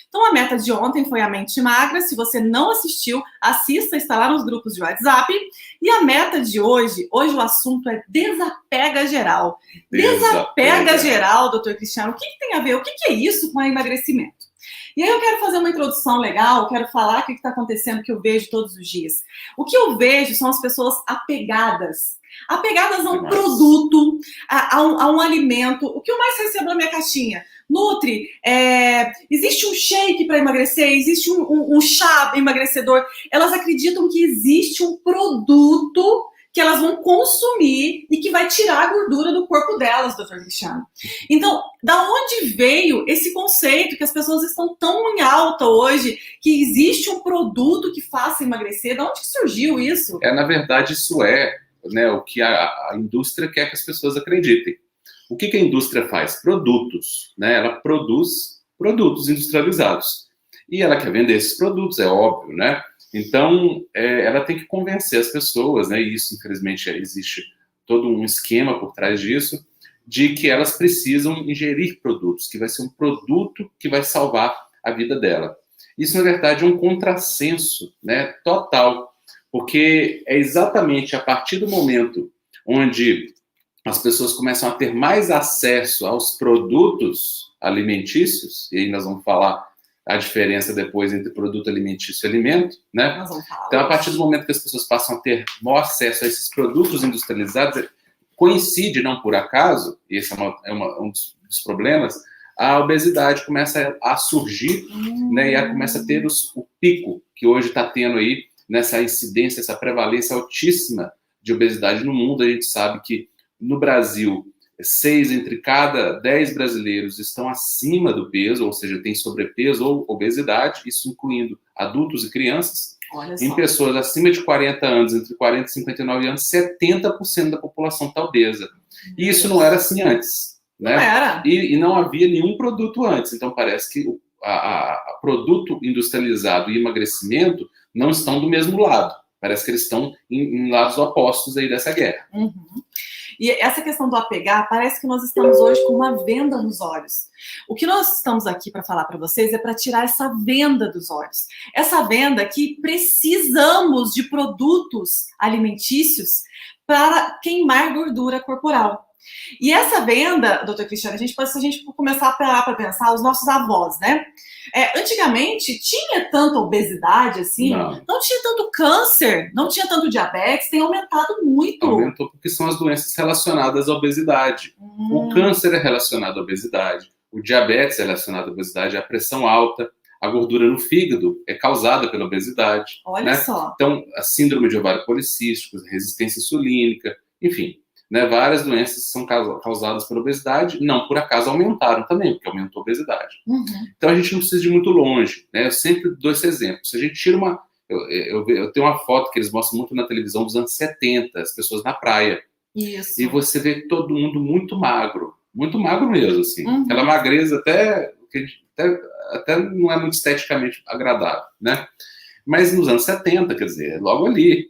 Então, a meta de ontem foi a mente magra. Se você não assistiu, assista, está lá nos grupos de WhatsApp. E a meta de hoje o assunto é desapega geral. Desapega geral, doutor Cristiano. O que tem a ver? O que é isso com emagrecimento? E aí eu quero fazer uma introdução legal, quero falar o que está acontecendo, que eu vejo todos os dias. O que eu vejo são as pessoas apegadas a um produto, a um alimento. O que eu mais recebo na minha caixinha? Nutri, existe um shake para emagrecer, existe um chá emagrecedor. Elas acreditam que existe um produto que elas vão consumir e que vai tirar a gordura do corpo delas, doutor Cristiano. Então, da onde veio esse conceito que as pessoas estão tão em alta hoje, que existe um produto que faça emagrecer? Da onde surgiu isso? Na verdade, isso né, o que a indústria quer que as pessoas acreditem. O que a indústria faz? Produtos, né? Ela produz produtos industrializados. E ela quer vender esses produtos, é óbvio, né? Então, ela tem que convencer as pessoas, né? E isso, infelizmente, existe todo um esquema por trás disso, de que elas precisam ingerir produtos, que vai ser um produto que vai salvar a vida dela. Isso, na verdade, é um contrassenso, né? Total, porque é exatamente a partir do momento onde as pessoas começam a ter mais acesso aos produtos alimentícios, e aí nós vamos falar a diferença depois entre produto alimentício e alimento, né? Então, a partir do momento que as pessoas passam a ter maior acesso a esses produtos industrializados, coincide, não por acaso, e esse é um dos problemas, a obesidade começa a surgir, né? E começa a ter o pico que hoje está tendo aí, nessa incidência, essa prevalência altíssima de obesidade no mundo. A gente sabe que no Brasil, 6 entre cada 10 brasileiros estão acima do peso, ou seja, tem sobrepeso ou obesidade, isso incluindo adultos e crianças. Em pessoas acima de 40 anos, entre 40 e 59 anos, 70% da população está obesa. E isso não era assim antes, né? Não era. E não havia nenhum produto antes. Então, parece que a produto industrializado e emagrecimento não estão do mesmo lado. Parece que eles estão em lados opostos aí dessa guerra. Uhum. E essa questão do apegar, parece que nós estamos hoje com uma venda nos olhos. O que nós estamos aqui para falar para vocês é para tirar essa venda dos olhos. Essa venda que precisamos de produtos alimentícios para queimar gordura corporal. E essa venda, doutor Cristiano, se a gente começar a parar para pensar, os nossos avós, né? Antigamente tinha tanta obesidade assim, não tinha tanto câncer, não tinha tanto diabetes, tem aumentado muito. Aumentou porque são as doenças relacionadas à obesidade. O câncer é relacionado à obesidade, o diabetes é relacionado à obesidade, a pressão alta, a gordura no fígado é causada pela obesidade. Olha só. Então, a síndrome de ovário policístico, resistência insulínica, enfim, né, várias doenças são causadas pela obesidade, não por acaso aumentaram também, porque aumentou a obesidade. Então a gente não precisa ir muito longe, né? Eu sempre dou esse exemplo. Se a gente tira eu tenho uma foto que eles mostram muito na televisão dos anos 70, as pessoas na praia. Isso. E você vê todo mundo muito magro mesmo, assim. Aquela magreza até não é muito esteticamente agradável, né? Mas nos anos 70, quer dizer, logo ali.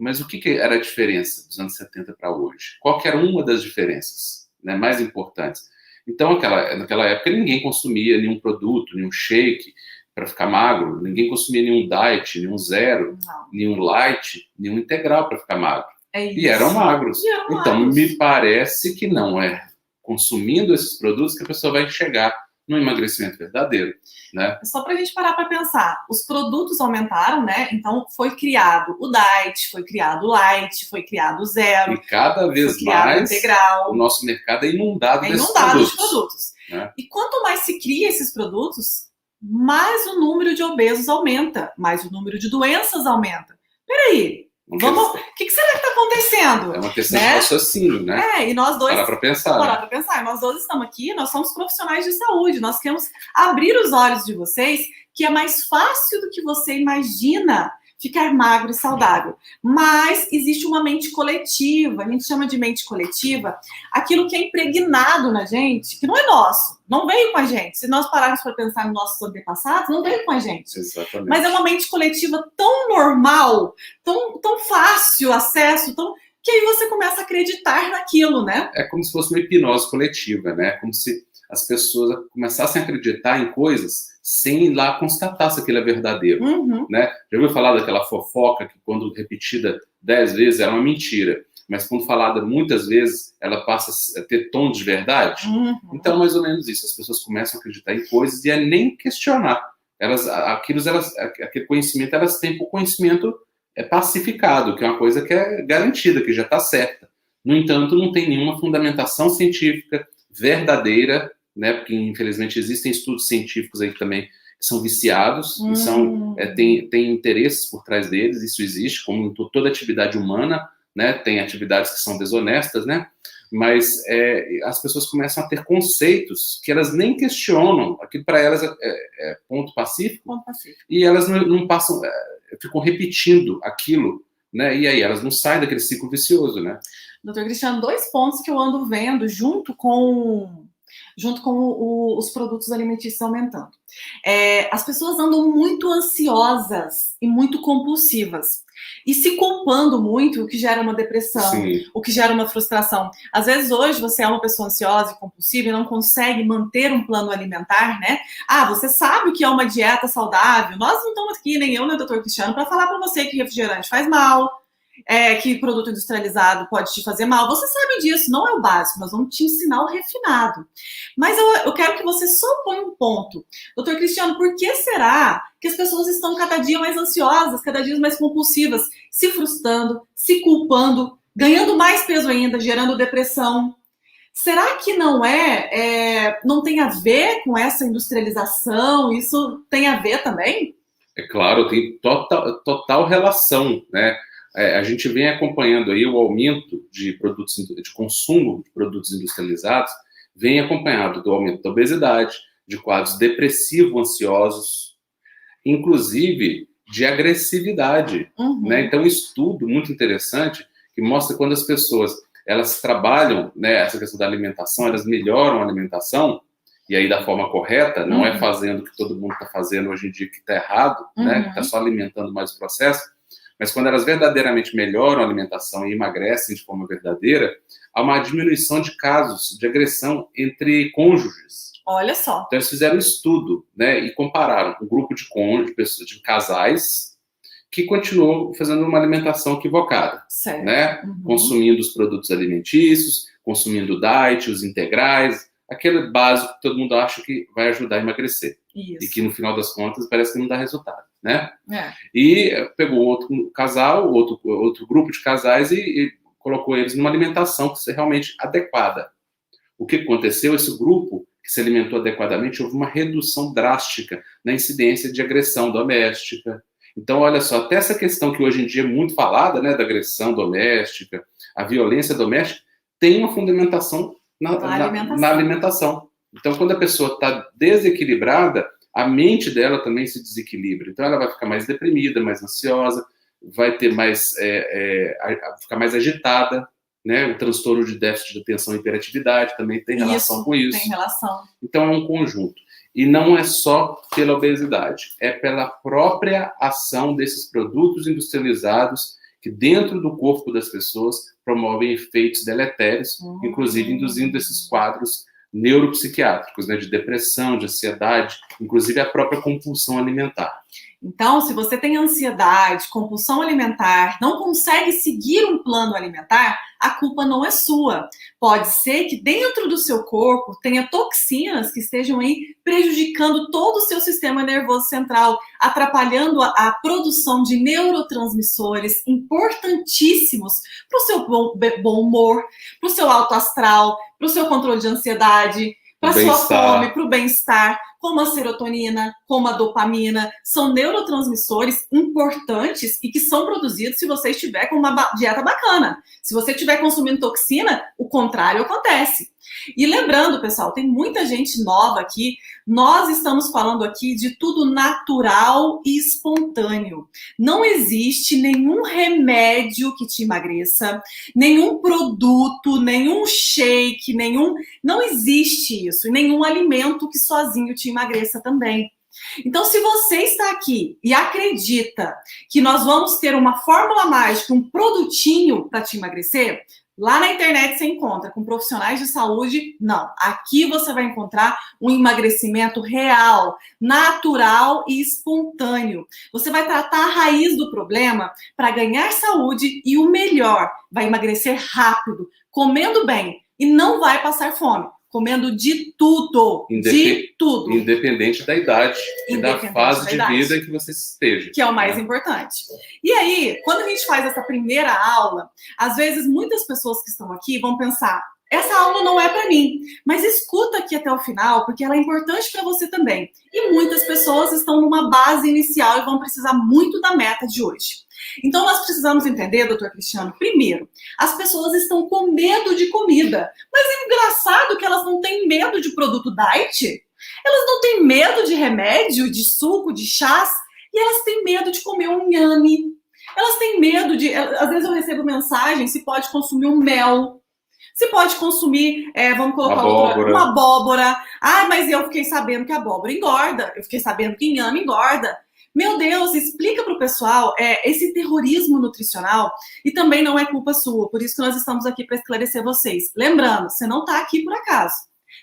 Mas o que era a diferença dos anos 70 para hoje? Qual que era uma das diferenças, né, mais importantes? Então, naquela época, ninguém consumia nenhum produto, nenhum shake para ficar magro, ninguém consumia nenhum diet, nenhum zero, nenhum light, nenhum integral para ficar magro. E eram magros. Então, me parece que não é consumindo esses produtos que a pessoa vai chegar no emagrecimento verdadeiro, né? Só para a gente parar para pensar, os produtos aumentaram, né? Então foi criado o diet, foi criado o light, foi criado o zero. E cada vez mais integral. O nosso mercado é inundado de produtos. Né? E quanto mais se cria esses produtos, mais o número de obesos aumenta, mais o número de doenças aumenta. Peraí. O que será que está acontecendo? É uma questão de raciocínio, né? E nós dois... Parar para pensar. E nós dois estamos aqui, nós somos profissionais de saúde, nós queremos abrir os olhos de vocês, que é mais fácil do que você imagina ficar magro e saudável. Mas existe uma mente coletiva, a gente chama de mente coletiva, aquilo que é impregnado na gente, que não é nosso, não veio com a gente. Se nós pararmos para pensar nos nossos antepassados, não veio com a gente. Exatamente. Mas é uma mente coletiva tão normal, tão fácil acesso, que aí você começa a acreditar naquilo, né? É como se fosse uma hipnose coletiva, né? Como se as pessoas começassem a acreditar em coisas sem ir lá constatar se aquilo é verdadeiro, né? Já ouviu falar daquela fofoca que, quando repetida 10 vezes, é uma mentira, mas quando falada muitas vezes, ela passa a ter tom de verdade? Então, mais ou menos isso. As pessoas começam a acreditar em coisas e a nem questionar. Aquele conhecimento, elas têm por conhecimento pacificado, que é uma coisa que é garantida, que já está certa. No entanto, não tem nenhuma fundamentação científica verdadeira, né? Porque, infelizmente, existem estudos científicos aí também que são viciados, e tem interesses por trás deles, isso existe, como em toda atividade humana, né? Tem atividades que são desonestas, né? Mas as pessoas começam a ter conceitos que elas nem questionam, aquilo para elas é ponto pacífico, e elas não passam, ficam repetindo aquilo, né? E aí elas não saem daquele ciclo vicioso, né? Doutor Cristiano, 2 pontos que eu ando vendo junto com os produtos alimentícios aumentando. As pessoas andam muito ansiosas e muito compulsivas. E se culpando muito, o que gera uma depressão, Sim. o que gera uma frustração. Às vezes, hoje, você é uma pessoa ansiosa e compulsiva e não consegue manter um plano alimentar, né? Você sabe o que é uma dieta saudável. Nós não estamos aqui, nem eu, nem o doutor Cristiano, para falar para você que refrigerante faz mal, que produto industrializado pode te fazer mal. Você sabe disso, não é o básico, nós vamos te ensinar o refinado. Mas eu quero que você só ponha um ponto. Doutor Cristiano, por que será que as pessoas estão cada dia mais ansiosas, cada dia mais compulsivas, se frustrando, se culpando, ganhando mais peso ainda, gerando depressão? Será que não tem a ver com essa industrialização? Isso tem a ver também? É claro, tem total relação, né? A gente vem acompanhando aí o aumento de consumo de produtos industrializados, vem acompanhado do aumento da obesidade, de quadros depressivo-ansiosos, inclusive de agressividade, né? Então, um estudo muito interessante que mostra quando as pessoas elas trabalham, né, essa questão da alimentação, elas melhoram a alimentação, e aí da forma correta, não é fazendo o que todo mundo está fazendo hoje em dia que está errado, né, que está só alimentando mais o processo, mas quando elas verdadeiramente melhoram a alimentação e emagrecem de forma verdadeira, há uma diminuição de casos de agressão entre cônjuges. Olha só. Então, eles fizeram um estudo, né, e compararam um grupo de cônjuges, de casais, que continuou fazendo uma alimentação equivocada, certo. Né? Consumindo os produtos alimentícios, consumindo o diet, os integrais, aquele básico que todo mundo acha que vai ajudar a emagrecer. Isso. E que, no final das contas, parece que não dá resultado, né? E pegou outro casal, outro grupo de casais e colocou eles numa alimentação que é realmente adequada. O que aconteceu? Esse grupo que se alimentou adequadamente, houve uma redução drástica na incidência de agressão doméstica. Então, olha só, até essa questão que hoje em dia é muito falada, né, da agressão doméstica, a violência doméstica, tem uma fundamentação na alimentação. Então, quando a pessoa está desequilibrada, a mente dela também se desequilibra. Então, ela vai ficar mais deprimida, mais ansiosa, vai ter ficar mais agitada, né? O transtorno de déficit de atenção e hiperatividade também tem relação com isso. Tem relação. Então, é um conjunto. E não é só pela obesidade, é pela própria ação desses produtos industrializados que dentro do corpo das pessoas promovem efeitos deletérios, inclusive induzindo esses quadros neuropsiquiátricos, né, de depressão, de ansiedade, inclusive a própria compulsão alimentar. Então, se você tem ansiedade, compulsão alimentar, não consegue seguir um plano alimentar, a culpa não é sua. Pode ser que dentro do seu corpo tenha toxinas que estejam aí prejudicando todo o seu sistema nervoso central, atrapalhando a produção de neurotransmissores importantíssimos para o seu bom humor, para o seu alto astral, para o seu controle de ansiedade, para a sua fome, para o bem-estar, como a serotonina, como a dopamina, são neurotransmissores importantes e que são produzidos se você estiver com uma dieta bacana. Se você estiver consumindo toxina, o contrário acontece. E lembrando, pessoal, tem muita gente nova aqui, nós estamos falando aqui de tudo natural e espontâneo. Não existe nenhum remédio que te emagreça, nenhum produto, nenhum shake, não existe isso, e nenhum alimento que sozinho te emagreça também. Então, se você está aqui e acredita que nós vamos ter uma fórmula mágica, um produtinho para te emagrecer, lá na internet você encontra, com profissionais de saúde, não. Aqui você vai encontrar um emagrecimento real, natural e espontâneo. Você vai tratar a raiz do problema para ganhar saúde e o melhor, vai emagrecer rápido, comendo bem e não vai passar fome. Comendo de tudo, de tudo. Independente da idade e da fase de vida em que você esteja. Que é o mais importante. E aí, quando a gente faz essa primeira aula, às vezes muitas pessoas que estão aqui vão pensar, essa aula não é para mim, mas escuta aqui até o final, porque ela é importante para você também. E muitas pessoas estão numa base inicial e vão precisar muito da meta de hoje. Então, nós precisamos entender, doutor Cristiano, primeiro, as pessoas estão com medo de comida. Mas é engraçado que elas não têm medo de produto diet. Elas não têm medo de remédio, de suco, de chás. E elas têm medo de comer um inhame. Elas têm medo de... Às vezes eu recebo mensagem se pode consumir um mel. Se pode consumir, vamos colocar uma abóbora. Ah, mas eu fiquei sabendo que a abóbora engorda. Eu fiquei sabendo que inhame engorda. Meu Deus, explica para o pessoal esse terrorismo nutricional e também não é culpa sua, por isso que nós estamos aqui para esclarecer vocês. Lembrando, você não está aqui por acaso.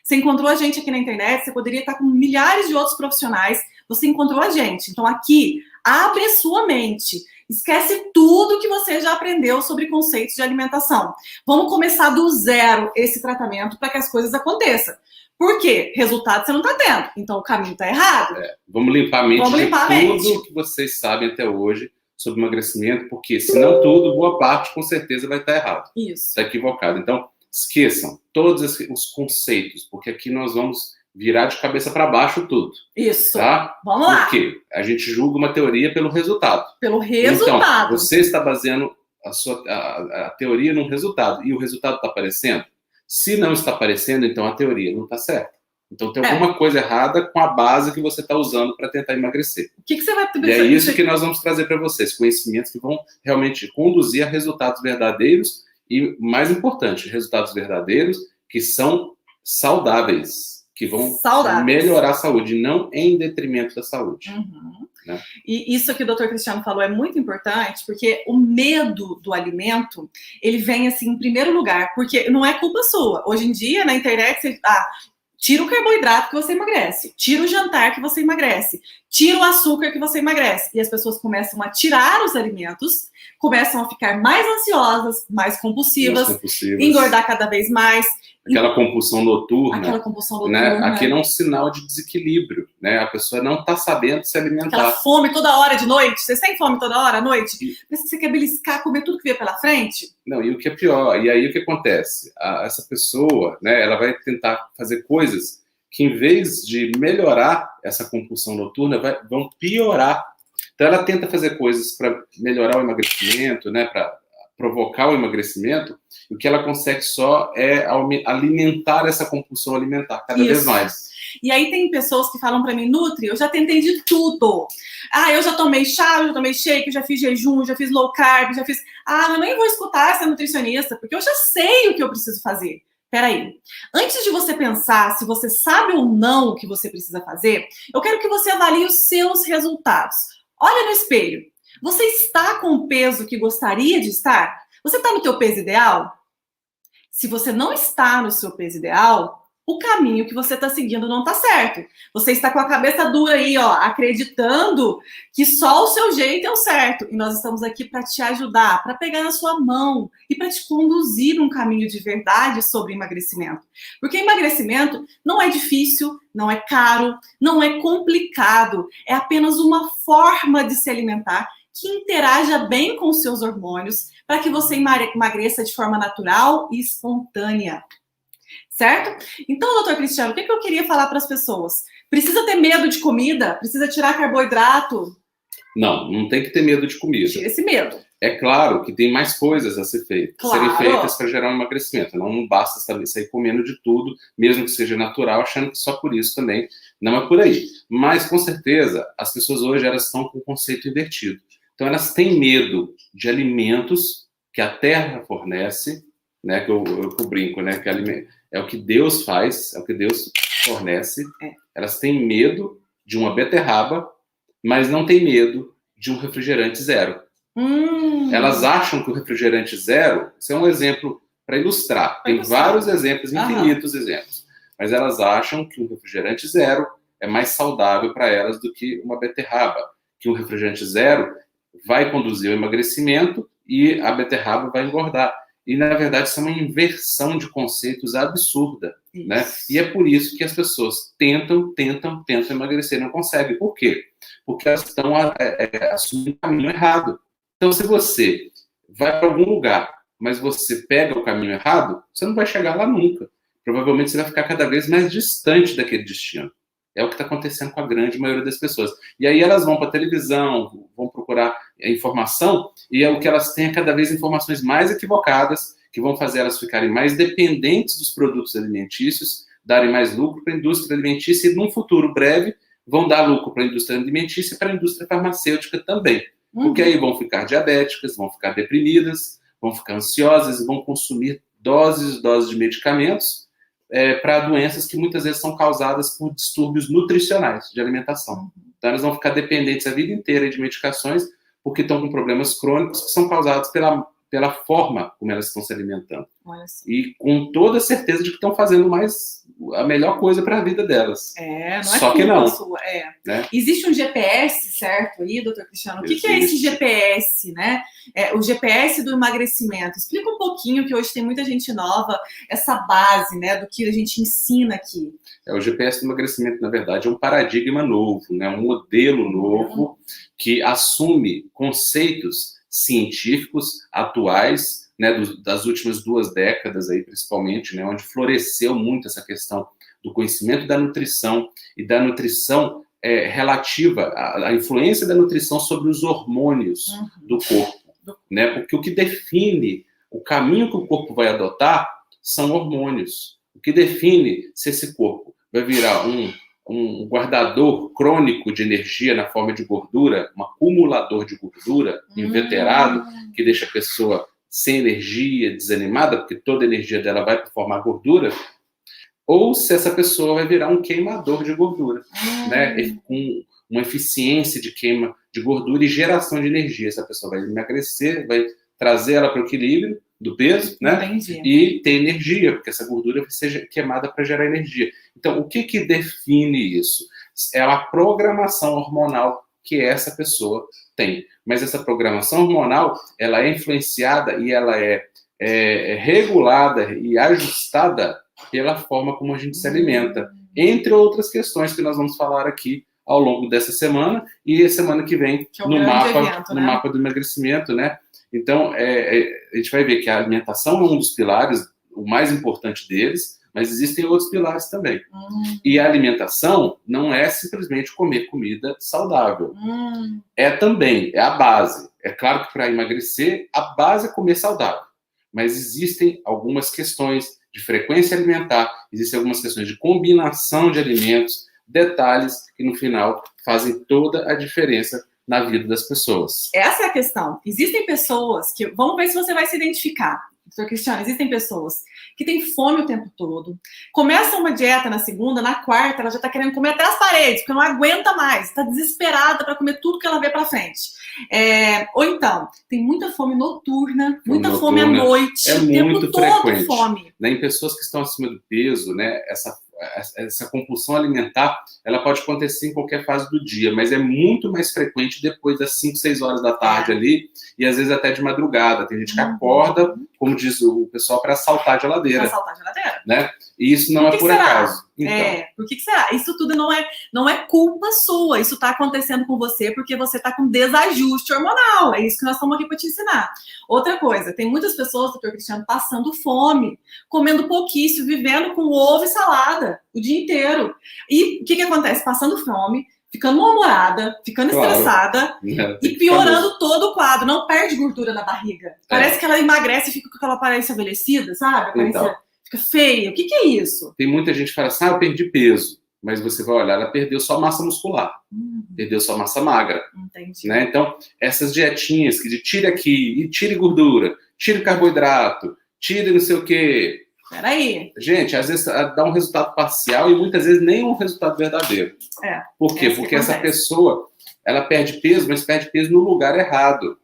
Você encontrou a gente aqui na internet, você poderia estar com milhares de outros profissionais, você encontrou a gente. Então aqui, abre sua mente, esquece tudo que você já aprendeu sobre conceitos de alimentação. Vamos começar do zero esse tratamento para que as coisas aconteçam. Por quê? Resultado você não está tendo. Então o caminho está errado. Vamos limpar a mente de tudo que vocês sabem até hoje sobre emagrecimento, porque se não tudo, boa parte com certeza vai estar errado. Isso. Está equivocado. Então, esqueçam todos os conceitos, porque aqui nós vamos virar de cabeça para baixo tudo. Isso. Tá? Vamos lá. Por quê? A gente julga uma teoria pelo resultado. Pelo resultado. Então, você está baseando a teoria num resultado. E o resultado está aparecendo? Se não está aparecendo, então a teoria não está certa. Então tem alguma coisa errada com a base que você está usando para tentar emagrecer. O que você vai E é isso que nós vamos trazer para vocês, conhecimentos que vão realmente conduzir a resultados verdadeiros e, mais importante, resultados verdadeiros que são saudáveis, que vão melhorar a saúde, não em detrimento da saúde. Uhum. Né? E isso que o Dr. Cristiano falou é muito importante, porque o medo do alimento, ele vem assim em primeiro lugar, porque não é culpa sua. Hoje em dia, na internet, você... tira o carboidrato que você emagrece, tira o jantar que você emagrece, tira o açúcar que você emagrece. E as pessoas começam a tirar os alimentos, começam a ficar mais ansiosas, mais compulsivas, engordar cada vez mais. Aquela compulsão noturna. Aquela compulsão noturna. Né? Aquilo é um sinal de desequilíbrio. Né? A pessoa não está sabendo se alimentar. Aquela fome toda hora de noite. Você tem fome toda hora à noite? Mas você quer beliscar, comer tudo que vier pela frente? Não, e o que é pior, e aí o que acontece? Essa pessoa, né, ela vai tentar fazer coisas que, em vez de melhorar essa compulsão noturna, vão piorar. Então, ela tenta fazer coisas para melhorar o emagrecimento, né, para provocar o emagrecimento, e o que ela consegue só é alimentar essa compulsão alimentar cada vez mais. E aí tem pessoas que falam para mim, Nutri, eu já tentei de tudo. Eu já tomei chá, eu já tomei shake, eu já fiz jejum, já fiz low carb, já fiz... eu nem vou escutar essa nutricionista, porque eu já sei o que eu preciso fazer. Peraí, antes de você pensar se você sabe ou não o que você precisa fazer, eu quero que você avalie os seus resultados. Olha no espelho. Você está com o peso que gostaria de estar? Você está no teu peso ideal? Se você não está no seu peso ideal, o caminho que você está seguindo não está certo. Você está com a cabeça dura aí, ó, acreditando que só o seu jeito é o certo. E nós estamos aqui para te ajudar, para pegar na sua mão e para te conduzir num caminho de verdade sobre emagrecimento. Porque emagrecimento não é difícil, não é caro, não é complicado. É apenas uma forma de se alimentar que interaja bem com os seus hormônios para que você emagreça de forma natural e espontânea. Certo? Então, doutor Cristiano, o que eu queria falar para as pessoas? Precisa ter medo de comida? Precisa tirar carboidrato? Não tem que ter medo de comida. Tira esse medo. É claro que tem mais coisas a serem feitas para gerar um emagrecimento. Não basta sair comendo de tudo, mesmo que seja natural, achando que só por isso também. Não é por aí. Mas, com certeza, as pessoas hoje elas estão com o conceito invertido. Então, elas têm medo de alimentos que a terra fornece, né, que eu brinco, né, que é o que Deus faz, é o que Deus fornece. Elas têm medo de uma beterraba, mas não têm medo de um refrigerante zero. Elas acham que o refrigerante zero, isso é um exemplo para ilustrar. Tem vários exemplos, infinitos exemplos. Mas elas acham que um refrigerante zero é mais saudável para elas do que uma beterraba. Que um refrigerante zero vai conduzir ao emagrecimento e a beterraba vai engordar. E, na verdade, isso é uma inversão de conceitos absurda. Né? E é por isso que as pessoas tentam emagrecer e não conseguem. Por quê? Porque elas estão assumindo o caminho errado. Então, se você vai para algum lugar, mas você pega o caminho errado, você não vai chegar lá nunca. Provavelmente você vai ficar cada vez mais distante daquele destino. É o que está acontecendo com a grande maioria das pessoas. E aí elas vão para a televisão, vão procurar informação, e o que elas têm é cada vez informações mais equivocadas, que vão fazer elas ficarem mais dependentes dos produtos alimentícios, darem mais lucro para a indústria alimentícia, e num futuro breve vão dar lucro para a indústria alimentícia e para a indústria farmacêutica também. Porque aí vão ficar diabéticas, vão ficar deprimidas, vão ficar ansiosas e vão consumir doses de medicamentos para doenças que muitas vezes são causadas por distúrbios nutricionais de alimentação. Então, elas vão ficar dependentes a vida inteira de medicações porque estão com problemas crônicos que são causados pela forma como elas estão se alimentando. E com toda certeza de que estão fazendo a melhor coisa para a vida delas. Não é só que não. Sua, né? Existe um GPS, certo, aí, doutor Cristiano? O que é esse GPS, né? O GPS do emagrecimento. Explica um pouquinho, que hoje tem muita gente nova, essa base, né, do que a gente ensina aqui. O GPS do emagrecimento, na verdade, é um paradigma novo, né? Um modelo novo que assume conceitos científicos atuais, né, das últimas 2 décadas, aí, principalmente, né, onde floresceu muito essa questão do conhecimento da nutrição e da nutrição relativa à influência da nutrição sobre os hormônios do corpo. Né? Porque o que define o caminho que o corpo vai adotar são hormônios. O que define se esse corpo vai virar um guardador crônico de energia na forma de gordura, um acumulador de gordura inveterado, que deixa a pessoa sem energia, desanimada, porque toda a energia dela vai para formar gordura, ou se essa pessoa vai virar um queimador de gordura, né? Com uma eficiência de queima de gordura e geração de energia. Essa pessoa vai emagrecer, vai trazer ela para o equilíbrio do peso, né? Entendi. E ter energia, porque essa gordura vai ser queimada para gerar energia. Então, o que define isso? É a programação hormonal que essa pessoa tem. Mas essa programação hormonal, ela é influenciada e ela é regulada e ajustada pela forma como a gente se alimenta, entre outras questões que nós vamos falar aqui ao longo dessa semana e a semana que vem que é no evento, no mapa do emagrecimento, né? Então, a gente vai ver que a alimentação é um dos pilares, o mais importante deles, mas existem outros pilares também. E a alimentação não é simplesmente comer comida saudável. É a base. É claro que para emagrecer, a base é comer saudável. Mas existem algumas questões de frequência alimentar, existem algumas questões de combinação de alimentos, detalhes que no final fazem toda a diferença na vida das pessoas. Essa é a questão. Existem pessoas que... Vamos ver se você vai se identificar. Doutor Cristiano, existem pessoas que têm fome o tempo todo. Começa uma dieta na segunda, na quarta, ela já está querendo comer até as paredes, porque não aguenta mais. Está desesperada para comer tudo que ela vê para frente. Ou então, tem muita fome noturna, fome à noite, o tempo todo fome. Né? Em pessoas que estão acima do peso, né, essa compulsão alimentar, ela pode acontecer em qualquer fase do dia, mas é muito mais frequente depois das 5, 6 horas da tarde ali, e às vezes até de madrugada. Tem gente que acorda, como diz o pessoal, para assaltar a geladeira. Para assaltar a geladeira. Né? E isso não é por acaso. Então. Por que será? Isso tudo não é culpa sua. Isso está acontecendo com você porque você está com desajuste hormonal. É isso que nós estamos aqui para te ensinar. Outra coisa, tem muitas pessoas, doutor Cristiano, passando fome, comendo pouquíssimo, vivendo com ovo e salada o dia inteiro. E o que acontece? Passando fome, ficando mal-humorada, ficando estressada e piorando todo o quadro. Não perde gordura na barriga. Parece que ela emagrece e fica com aquela aparência envelhecida, sabe? Fica feia. O que é isso? Tem muita gente que fala assim, eu perdi peso. Mas você vai olhar, ela perdeu só massa muscular. Perdeu só massa magra. Entendi. Né? Então, essas dietinhas que de tire aqui, e tire gordura, tire carboidrato, tire não sei o quê. Peraí. Gente, às vezes dá um resultado parcial e muitas vezes nem um resultado verdadeiro. Por quê? Porque essa pessoa, ela perde peso, mas perde peso no lugar errado.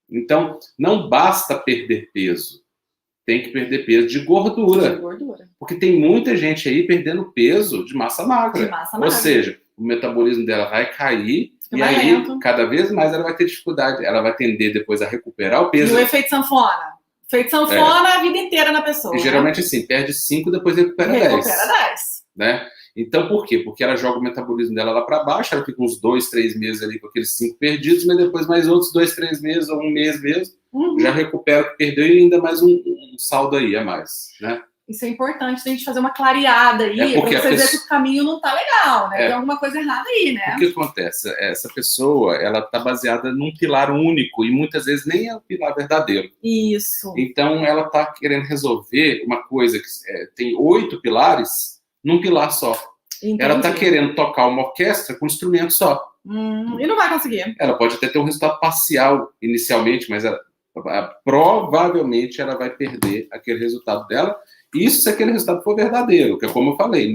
Então, não basta perder peso. tem que perder peso de gordura. De gordura. Porque tem muita gente aí perdendo peso de massa magra. De massa Ou magra. seja, o metabolismo dela vai cair Fica e mais aí, lento. cada vez mais ela vai ter dificuldade. Ela vai tender depois a recuperar o E peso. o efeito sanfona? Efeito sanfona a vida inteira na pessoa. E geralmente assim, perde 5, depois recupera 10. Recupera 10. Né? Então, por quê? Porque ela joga o metabolismo dela lá para baixo, ela fica uns 2, 3 meses ali com aqueles 5 perdidos, mas depois mais outros 2, 3 meses ou um mês mesmo, já recupera o que perdeu e ainda mais um saldo aí a mais, né? Isso é importante a gente fazer uma clareada aí, para porque você ver que o caminho não tá legal, né? Tem alguma coisa errada aí, né? O que acontece? Essa pessoa, ela tá baseada num pilar único e muitas vezes nem é o pilar verdadeiro. Isso. Então, ela tá querendo resolver uma coisa que tem 8 pilares num pilar só. Entendi. Ela tá querendo tocar uma orquestra com um instrumento só. E não vai conseguir. Ela pode até ter um resultado parcial inicialmente, mas provavelmente ela vai perder aquele resultado dela. Isso se aquele resultado for verdadeiro, que é como eu falei,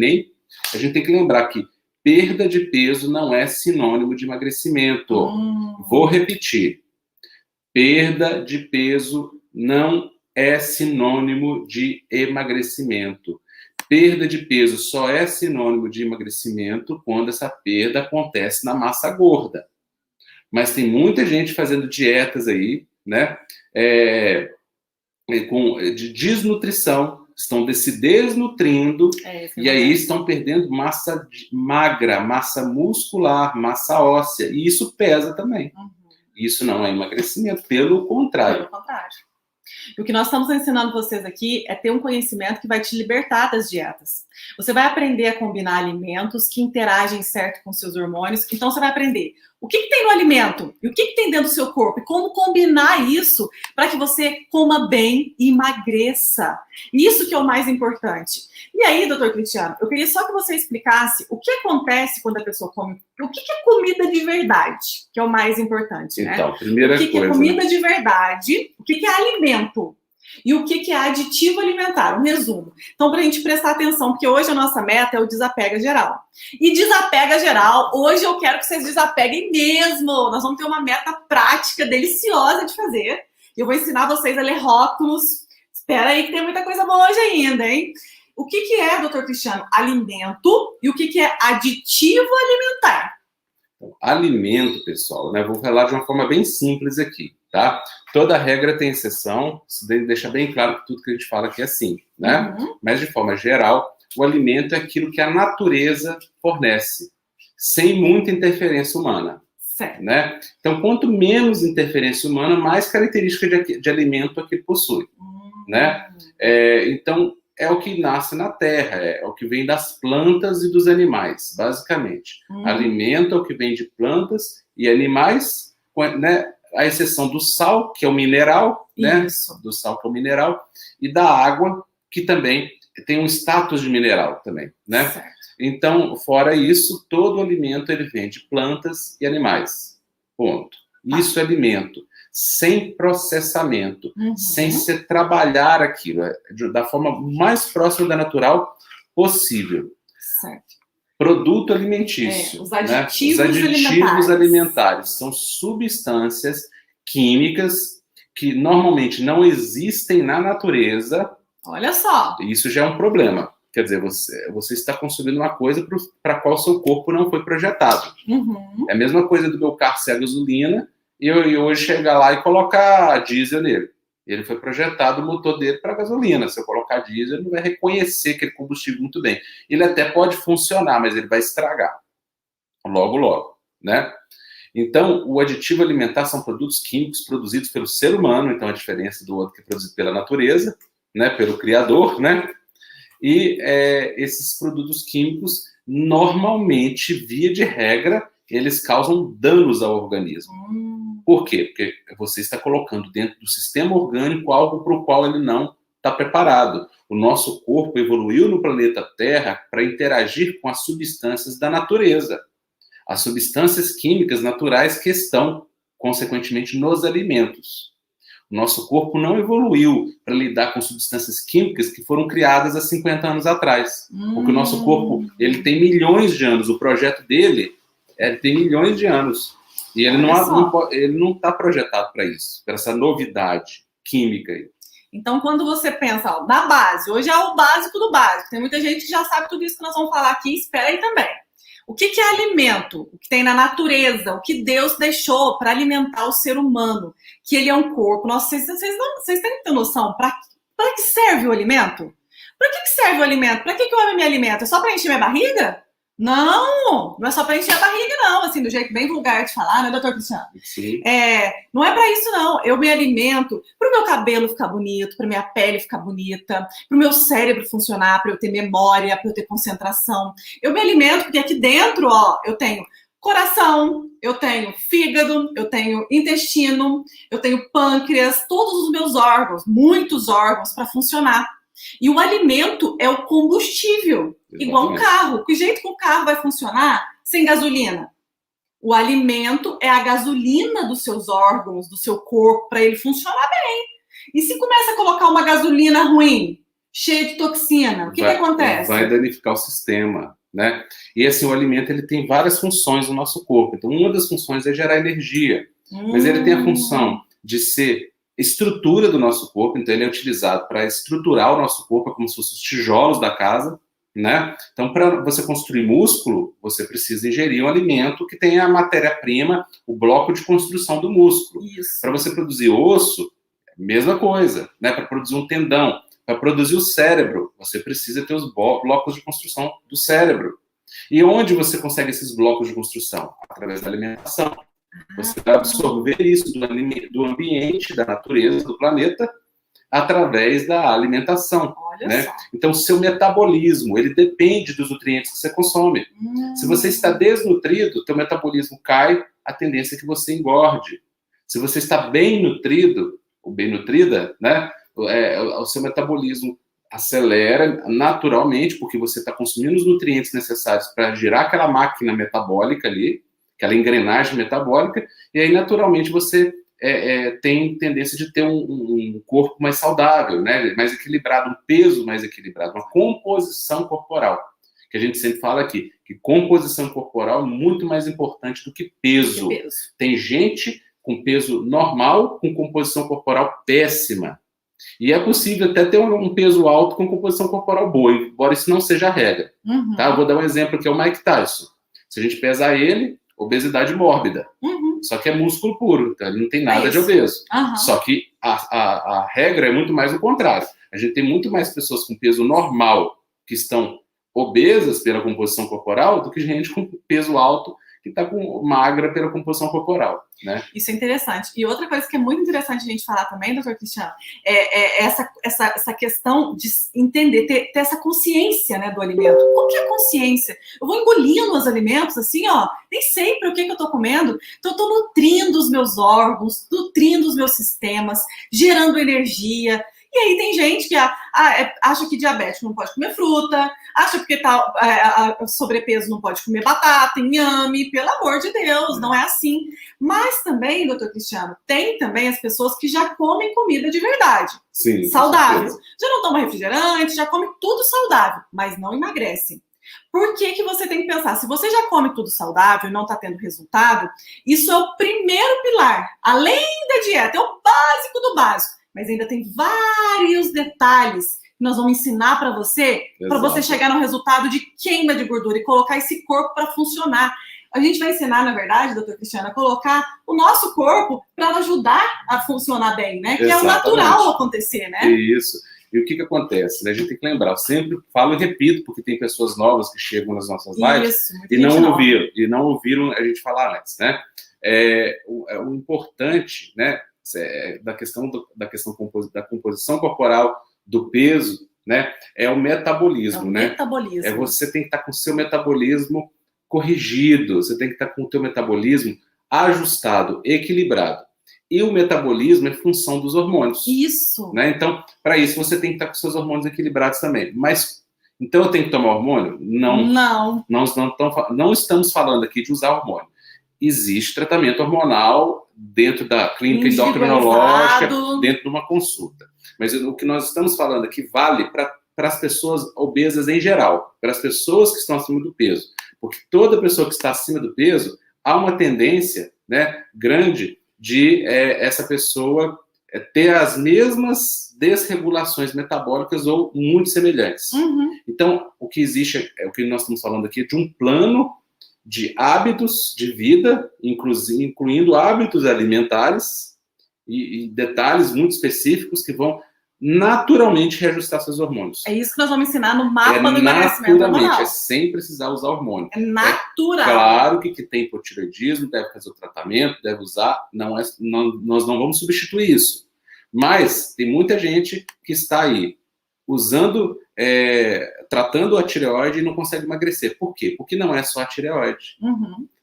a gente tem que lembrar que perda de peso não é sinônimo de emagrecimento. Vou repetir. Perda de peso não é sinônimo de emagrecimento. Perda de peso só é sinônimo de emagrecimento quando essa perda acontece na massa gorda. Mas tem muita gente fazendo dietas aí, né, de desnutrição, estão se desnutrindo e aí estão perdendo massa magra, massa muscular, massa óssea, e isso pesa também. Isso não é emagrecimento, pelo contrário. Pelo contrário. E o que nós estamos ensinando vocês aqui é ter um conhecimento que vai te libertar das dietas. Você vai aprender a combinar alimentos que interagem certo com seus hormônios. Então, você vai aprender o que tem no alimento e o que tem dentro do seu corpo e como combinar isso para que você coma bem e emagreça. Isso que é o mais importante. E aí, doutor Cristiano, eu queria só que você explicasse o que acontece quando a pessoa come. O que é comida de verdade, que é o mais importante, né? Então, primeira coisa. O que é comida de verdade, o que é alimento e o que é aditivo alimentar, um resumo. Então, para a gente prestar atenção, porque hoje a nossa meta é o desapega geral. E desapega geral, hoje eu quero que vocês desapeguem mesmo. Nós vamos ter uma meta prática, deliciosa de fazer. Eu vou ensinar vocês a ler rótulos. Espera aí que tem muita coisa boa hoje ainda, hein? O que é, doutor Cristiano, alimento e o que é aditivo alimentar? Alimento, pessoal, né? Vou falar de uma forma bem simples aqui, tá? Toda regra tem exceção, isso deixa bem claro que tudo que a gente fala aqui é assim, né? Mas, de forma geral, o alimento é aquilo que a natureza fornece, sem muita interferência humana. Certo. Né? Então, quanto menos interferência humana, mais característica de alimento aquilo possui. Né? Então, é o que nasce na terra, é o que vem das plantas e dos animais, basicamente. Alimento é o que vem de plantas e animais, né? A exceção do sal, que é o mineral, né? Do sal, que é o mineral, e da água, que também tem um status de mineral também, né? Certo. Então, fora isso, todo alimento ele vem de plantas e animais. Ponto. Isso é alimento. Sem processamento, sem se trabalhar aquilo, da forma mais próxima da natural possível. Certo. Produto alimentício. Os aditivos, né? Os aditivos alimentares são substâncias químicas que normalmente não existem na natureza. Olha só. Isso já é um problema. Quer dizer, você está consumindo uma coisa para a qual seu corpo não foi projetado. É a mesma coisa do meu carro ser a gasolina e eu hoje chegar lá e colocar diesel nele. Ele foi projetado, o motor dele, para gasolina. Se eu colocar diesel, ele não vai reconhecer aquele combustível muito bem. Ele até pode funcionar, mas ele vai estragar. Logo, logo. Né? Então, o aditivo alimentar são produtos químicos produzidos pelo ser humano, então a diferença do outro que é produzido pela natureza, né? Pelo Criador, né? E esses produtos químicos, normalmente, via de regra, eles causam danos ao organismo. Por quê? Porque você está colocando dentro do sistema orgânico algo para o qual ele não está preparado. O nosso corpo evoluiu no planeta Terra para interagir com as substâncias da natureza. As substâncias químicas naturais que estão, consequentemente, nos alimentos. O nosso corpo não evoluiu para lidar com substâncias químicas que foram criadas há 50 anos atrás. Porque o nosso corpo ele tem milhões de anos. O projeto dele tem milhões de anos. E ele não está projetado para isso, para essa novidade química aí. Então, quando você pensa, ó, na base, hoje é o básico do básico. Tem muita gente que já sabe tudo isso que nós vamos falar aqui, espera aí também. O que é alimento? O que tem na natureza, o que Deus deixou para alimentar o ser humano, que ele é um corpo. Nossa, vocês têm que ter noção para que serve o alimento? Para que serve o alimento? Para que eu amo me alimento? É só para encher minha barriga? Não, não é só para encher a barriga, não, assim, do jeito bem vulgar de falar, né, doutor Cristiano? Sim. Não é para isso, não. Eu me alimento para o meu cabelo ficar bonito, para minha pele ficar bonita, para o meu cérebro funcionar, para eu ter memória, para eu ter concentração. Eu me alimento porque aqui dentro, ó, eu tenho coração, eu tenho fígado, eu tenho intestino, eu tenho pâncreas, todos os meus órgãos, muitos órgãos para funcionar. E o alimento é o combustível, igual um carro. Que jeito que o carro vai funcionar sem gasolina? O alimento é a gasolina dos seus órgãos, do seu corpo, para ele funcionar bem. E se começa a colocar uma gasolina ruim, cheia de toxina, o que acontece? Vai danificar o sistema, né? E assim, o alimento ele tem várias funções no nosso corpo. Então, uma das funções é gerar energia. Mas ele tem a função de ser estrutura do nosso corpo, então ele é utilizado para estruturar o nosso corpo, como se fossem os tijolos da casa, né? Então, para você construir músculo, você precisa ingerir um alimento que tenha a matéria-prima, o bloco de construção do músculo. Para você produzir osso, mesma coisa, né? Para produzir um tendão, para produzir o cérebro, você precisa ter os blocos de construção do cérebro. E onde você consegue esses blocos de construção? Através da alimentação. Você vai absorver isso do ambiente, da natureza, do planeta, através da alimentação. Né? Então, o seu metabolismo, ele depende dos nutrientes que você consome. Se você está desnutrido, teu metabolismo cai, a tendência é que você engorde. Se você está bem nutrido, ou bem nutrida, né? O seu metabolismo acelera naturalmente, porque você está consumindo os nutrientes necessários para girar aquela máquina metabólica ali, aquela engrenagem metabólica, e aí naturalmente você tem tendência de ter um corpo mais saudável, né? Mais equilibrado, um peso mais equilibrado, uma composição corporal, que a gente sempre fala aqui, que composição corporal é muito mais importante do que peso. Tem gente com peso normal, com composição corporal péssima. E é possível até ter um peso alto com composição corporal boa, embora isso não seja a regra. Tá? Eu vou dar um exemplo que é o Mike Tyson. Se a gente pesar ele, obesidade mórbida. Só que é músculo puro, então ele não tem nada de obeso. Só que a regra é muito mais o contrário. A gente tem muito mais pessoas com peso normal que estão obesas pela composição corporal do que gente com peso alto que está magra pela composição corporal, né? Isso é interessante. E outra coisa que é muito interessante a gente falar também, doutor Cristiano, é essa questão de entender, ter essa consciência, né, do alimento. Qual que é a consciência? Eu vou engolindo os alimentos, assim, ó, nem sei para o que eu estou comendo, então eu estou nutrindo os meus órgãos, nutrindo os meus sistemas, gerando energia. E aí tem gente que acha que diabético não pode comer fruta, acha que tá sobrepeso não pode comer batata, inhame, pelo amor de Deus, não é assim. Mas também, doutor Cristiano, tem também as pessoas que já comem comida de verdade. Sim, saudável. Já não toma refrigerante, já come tudo saudável, mas não emagrece. Por que você tem que pensar? Se você já come tudo saudável e não está tendo resultado, isso é o primeiro pilar. Além da dieta, é o básico do básico. Mas ainda tem vários detalhes que nós vamos ensinar para você chegar no resultado de queima de gordura e colocar esse corpo para funcionar. A gente vai ensinar, na verdade, doutor Cristiano, a colocar o nosso corpo para ajudar a funcionar bem, né? Que é o natural acontecer, né? Isso. E o que acontece? Né? A gente tem que lembrar, eu sempre falo e repito, porque tem pessoas novas que chegam nas nossas lives e não ouviram a gente falar antes, né? O importante, né? Da questão da composição corporal, do peso, né? É o metabolismo, né? Metabolismo. Você tem que estar com o seu metabolismo corrigido, você tem que estar com o teu metabolismo ajustado, equilibrado. E o metabolismo é função dos hormônios. Isso. Né? Então, para isso, você tem que estar com seus hormônios equilibrados também. Mas, então eu tenho que tomar hormônio? Não. Não estamos falando aqui de usar hormônio. Existe tratamento hormonal dentro da clínica endocrinológica, dentro de uma consulta. Mas o que nós estamos falando aqui vale para as pessoas obesas em geral, para as pessoas que estão acima do peso. Porque toda pessoa que está acima do peso, há uma tendência, né, grande de essa pessoa ter as mesmas desregulações metabólicas ou muito semelhantes. Então, o que existe, o que nós estamos falando aqui, de um plano de hábitos de vida, incluindo hábitos alimentares e detalhes muito específicos que vão naturalmente reajustar seus hormônios. É isso que nós vamos ensinar no mapa do emagrecimento hormonal. É sem precisar usar hormônio. É natural. Claro que tem hipotireoidismo, deve fazer o tratamento, deve usar, nós não vamos substituir isso. Mas tem muita gente que está aí usando, tratando a tireoide e não consegue emagrecer. Por quê? Porque não é só a tireoide.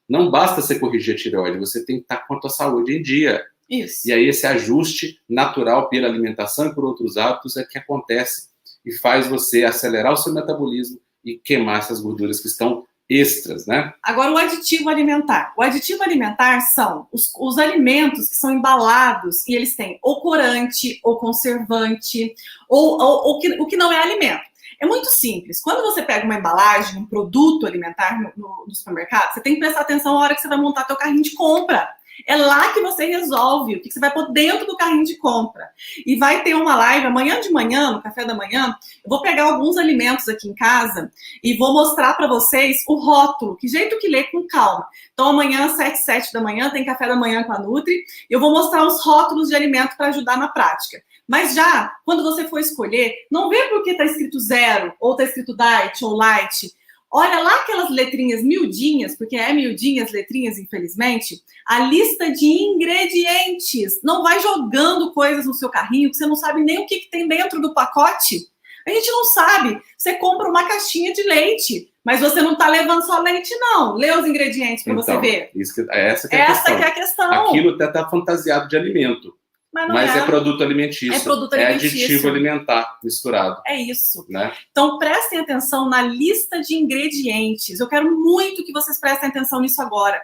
Não basta você corrigir a tireoide, você tem que estar com a tua saúde em dia. Isso. E aí esse ajuste natural pela alimentação e por outros hábitos é que acontece e faz você acelerar o seu metabolismo e queimar essas gorduras que estão extras, né? Agora, o aditivo alimentar. O aditivo alimentar são os alimentos que são embalados e eles têm ou corante, ou conservante, ou o que não é alimento. É muito simples. Quando você pega uma embalagem, um produto alimentar no supermercado, você tem que prestar atenção na hora que você vai montar seu carrinho de compra. É lá que você resolve o que você vai pôr dentro do carrinho de compra. E vai ter uma live amanhã de manhã, no café da manhã. Eu vou pegar alguns alimentos aqui em casa e vou mostrar para vocês o rótulo, que jeito que lê com calma. Então amanhã, às 7 da manhã, tem café da manhã com a Nutri. Eu vou mostrar os rótulos de alimento para ajudar na prática. Mas já, quando você for escolher, não vê porque está escrito 0, ou está escrito diet ou light. Olha lá aquelas letrinhas miudinhas, porque é miudinhas letrinhas, infelizmente, a lista de ingredientes. Não vai jogando coisas no seu carrinho que você não sabe nem o que tem dentro do pacote. A gente não sabe. Você compra uma caixinha de leite, mas você não está levando só leite, não. Lê os ingredientes para você ver. Essa que é a questão. Aquilo até está fantasiado de alimento. Mas é produto alimentício. É produto alimentício. É aditivo alimentar misturado. É isso. Né? Então, prestem atenção na lista de ingredientes. Eu quero muito que vocês prestem atenção nisso agora.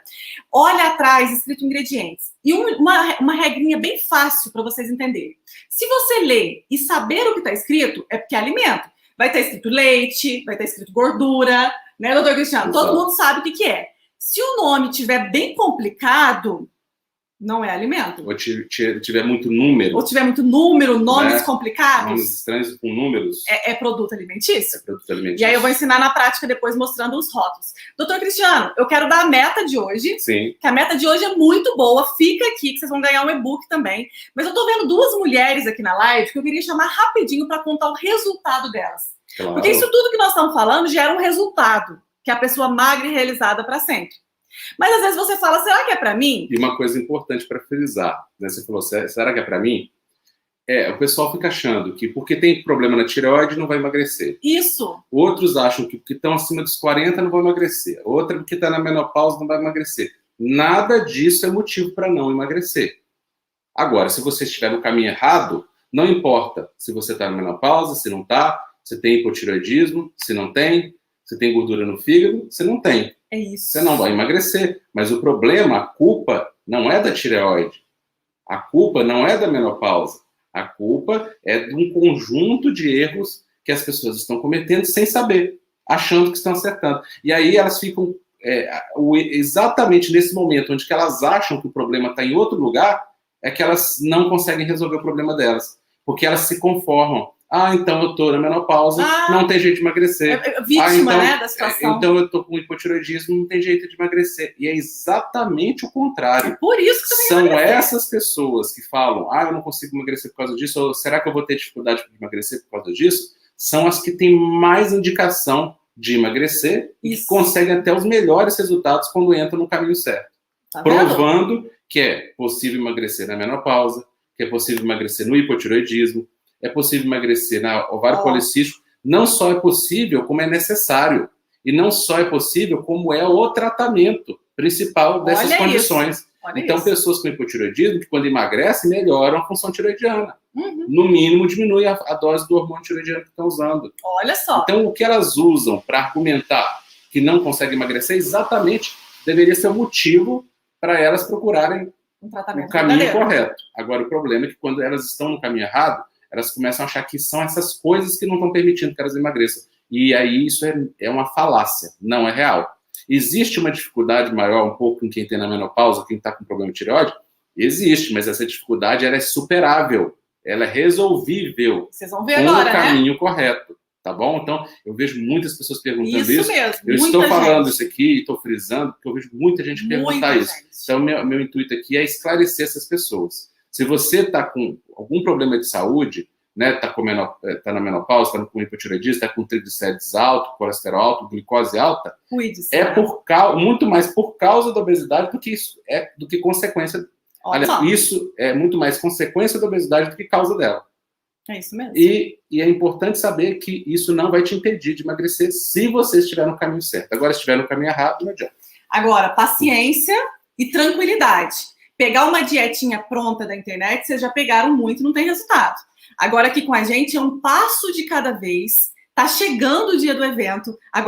Olha atrás, escrito ingredientes. E uma regrinha bem fácil para vocês entenderem. Se você ler e saber o que está escrito, é porque é alimento. Vai estar escrito leite, vai estar escrito gordura, né, doutor Cristiano? Exato. Todo mundo sabe o que é. Se o nome estiver bem complicado, não é alimento. Ou tiver muito número. Ou tiver muito número, nomes né? complicados. Nomes estranhos com números. É produto alimentício. É produto alimentício. E aí eu vou ensinar na prática depois mostrando os rótulos. Doutor Cristiano, eu quero dar a meta de hoje. Sim. Que a meta de hoje é muito boa. Fica aqui que vocês vão ganhar um e-book também. Mas eu tô vendo duas mulheres aqui na live que eu queria chamar rapidinho para contar o resultado delas. Claro. Porque isso tudo que nós estamos falando gera um resultado. Que é a pessoa magra e realizada para sempre. Mas às vezes você fala, será que é para mim? E uma coisa importante para frisar, né? Você falou, será que é para mim? O pessoal fica achando que porque tem problema na tireoide não vai emagrecer. Isso. Outros acham que porque estão acima dos 40 não vão emagrecer. Outra porque está na menopausa não vai emagrecer. Nada disso é motivo para não emagrecer. Agora, se você estiver no caminho errado, não importa se você está na menopausa, se não está, se tem hipotireoidismo, se não tem, se tem gordura no fígado, se não tem. É isso. Você não vai emagrecer. Mas o problema, a culpa, não é da tireoide. A culpa não é da menopausa. A culpa é de um conjunto de erros que as pessoas estão cometendo sem saber, achando que estão acertando. E aí elas ficam exatamente nesse momento onde que elas acham que o problema está em outro lugar, é que elas não conseguem resolver o problema delas. Porque elas se conformam. Então eu tô na menopausa, não tem jeito de emagrecer. Vítima, então, né, da situação. Então eu tô com hipotireoidismo, não tem jeito de emagrecer. E é exatamente o contrário. É por isso que você São essas pessoas que falam, eu não consigo emagrecer por causa disso, ou será que eu vou ter dificuldade de emagrecer por causa disso? São as que têm mais indicação de emagrecer e que conseguem até os melhores resultados quando entram no caminho certo. Tá provando que é possível emagrecer na menopausa, que é possível emagrecer no hipotireoidismo, é possível emagrecer na ovário policístico. Não só é possível, como é necessário. E não só é possível, como é o tratamento principal dessas condições. Então, pessoas com hipotireoidismo, que quando emagrecem, melhoram a função tireoidiana. No mínimo, diminui a dose do hormônio tireoidiano que estão usando. Olha só. Então, o que elas usam para argumentar que não conseguem emagrecer, exatamente deveria ser o motivo para elas procurarem o caminho correto. Agora, o problema é que quando elas estão no caminho errado, elas começam a achar que são essas coisas que não estão permitindo que elas emagreçam. E aí isso é uma falácia, não é real. Existe uma dificuldade maior um pouco em quem tem na menopausa, quem está com problema de tireoide, Existe, mas essa dificuldade ela é superável, ela é resolvível. Vocês vão ver agora, com o caminho correto, tá bom? Então, eu vejo muitas pessoas perguntando isso. Mesmo, eu estou falando isso aqui, estou frisando, porque eu vejo muita gente perguntar isso. Então, meu intuito aqui é esclarecer essas pessoas. Se você está com algum problema de saúde, né, tá na menopausa, está com hipotireoidismo, está com triglicérides alto, colesterol alto, glicose alta, cuide-se. Muito mais por causa da obesidade do que consequência. Aliás, isso é muito mais consequência da obesidade do que causa dela. É isso mesmo. E é importante saber que isso não vai te impedir de emagrecer se você estiver no caminho certo. Agora, se estiver no caminho errado, não adianta. Agora, paciência e tranquilidade. Pegar uma dietinha pronta da internet, vocês já pegaram muito e não tem resultado. Agora, aqui com a gente, é um passo de cada vez. Tá chegando o dia do evento. Agora,